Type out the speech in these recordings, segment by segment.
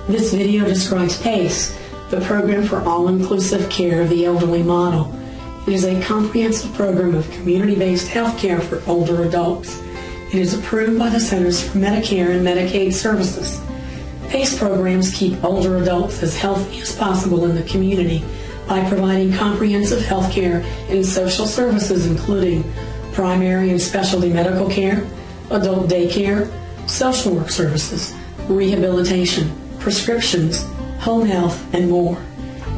This video describes PACE, the Program for All-Inclusive Care of the Elderly model. It is a comprehensive program of community-based health care for older adults. It is approved by the Centers for Medicare and Medicaid Services. PACE programs keep older adults as healthy as possible in the community by providing comprehensive health care and social services including primary and specialty medical care, adult daycare, social work services, rehabilitation, prescriptions, home health, and more.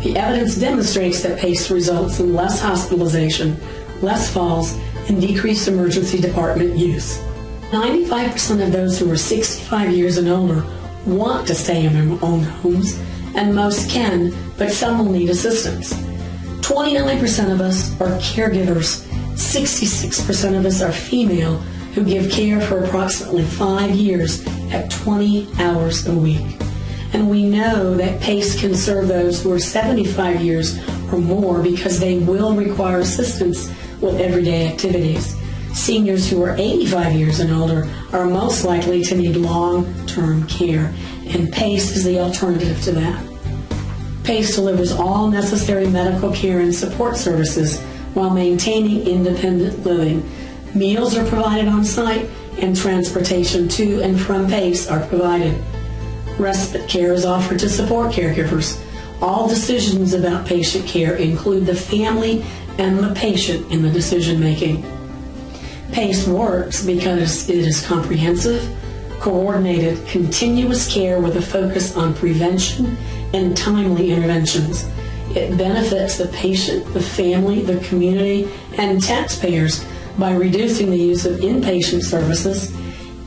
The evidence demonstrates that PACE results in less hospitalization, less falls, and decreased emergency department use. 95% of those who are 65 years and older want to stay in their own homes, and most can, but some will need assistance. 29% of us are caregivers. 66% of us are female who give care for approximately 5 years at 20 hours a week. And we know that PACE can serve those who are 75 years or more because they will require assistance with everyday activities. Seniors who are 85 years and older are most likely to need long-term care, and PACE is the alternative to that. PACE delivers all necessary medical care and support services while maintaining independent living. Meals are provided on site, and transportation to and from PACE are provided. Respite care is offered to support caregivers. All decisions about patient care include the family and the patient in the decision making. PACE works because it is comprehensive, coordinated, continuous care with a focus on prevention and timely interventions. It benefits the patient, the family, the community, and taxpayers by reducing the use of inpatient services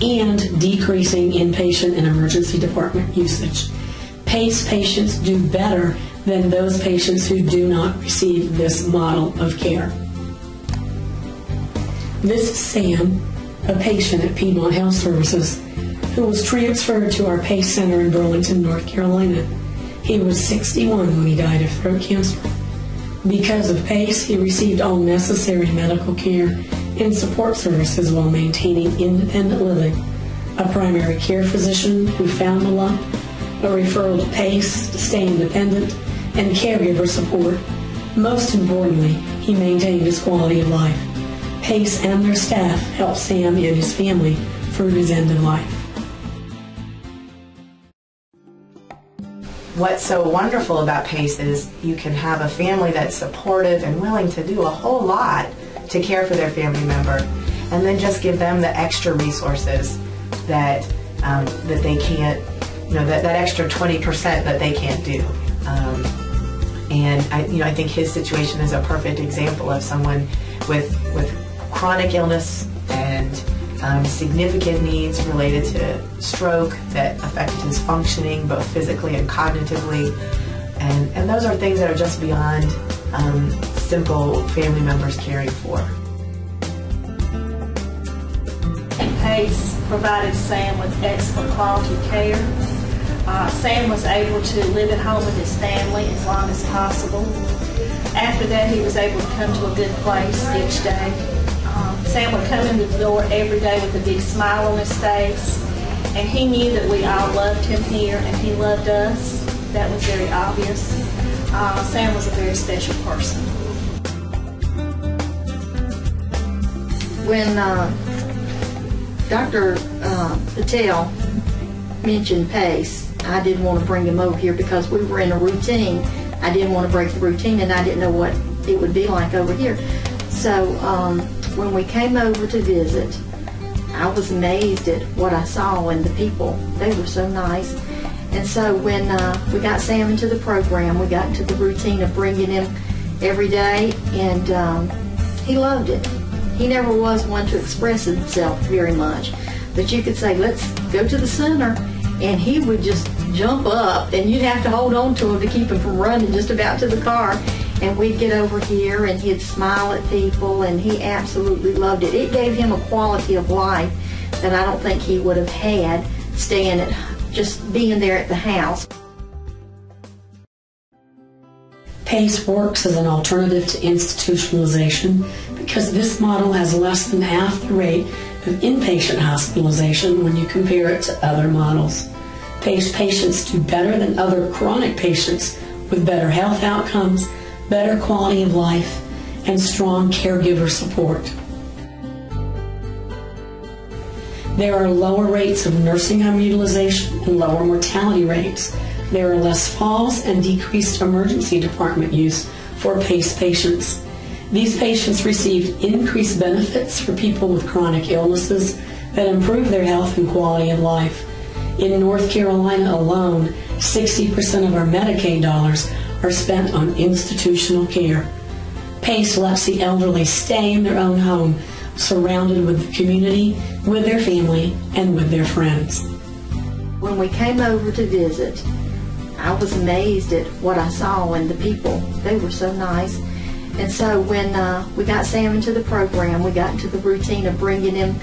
and decreasing inpatient and emergency department usage. PACE patients do better than those patients who do not receive this model of care. This is Sam, a patient at Piedmont Health Services, who was transferred to our PACE Center in Burlington, North Carolina. He was 61 when he died of throat cancer. Because of PACE, he received all necessary medical care and support services while maintaining independent living, a primary care physician who found the lump, a referral to PACE to stay independent, and caregiver support. Most importantly, he maintained his quality of life. PACE and their staff helped Sam and his family through his end of life. What's so wonderful about PACE is you can have a family that's supportive and willing to do a whole lot to care for their family member, and then just give them the extra resources that they can't, that extra 20% that they can't do. And I think his situation is a perfect example of someone with chronic illness and significant needs related to stroke that affected his functioning both physically and cognitively, and those are things that are just beyond simple family members caring for. PACE provided Sam with excellent quality care. Sam was able to live at home with his family as long as possible. After that, he was able to come to a good place each day. Sam would come in the door every day with a big smile on his face, and he knew that we all loved him here and he loved us. That was very obvious. Sam was a very special person. When Dr. Patel mentioned PACE, I didn't want to bring him over here because we were in a routine. I didn't want to break the routine, and I didn't know what it would be like over here. So when we came over to visit, I was amazed at what I saw, and the people, they were so nice. And so when we got Sam into the program, we got into the routine of bringing him every day, and he loved it. He never was one to express himself very much, but you could say, let's go to the center, and he would just jump up, and you'd have to hold on to him to keep him from running just about to the car. And we'd get over here, and he'd smile at people, and he absolutely loved it. It gave him a quality of life that I don't think he would have had staying at, just being there at the house. PACE works as an alternative to institutionalization because this model has less than half the rate of inpatient hospitalization when you compare it to other models. PACE patients do better than other chronic patients with better health outcomes, better quality of life, and strong caregiver support. There are lower rates of nursing home utilization and lower mortality rates. There are less falls and decreased emergency department use for PACE patients. These patients received increased benefits for people with chronic illnesses that improve their health and quality of life. In North Carolina alone, 60% of our Medicaid dollars are spent on institutional care. PACE lets the elderly stay in their own home, surrounded with the community, with their family, and with their friends. When we came over to visit, I was amazed at what I saw, and the people, they were so nice. And so when we got Sam into the program, we got into the routine of bringing him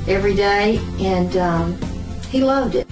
every day, and he loved it.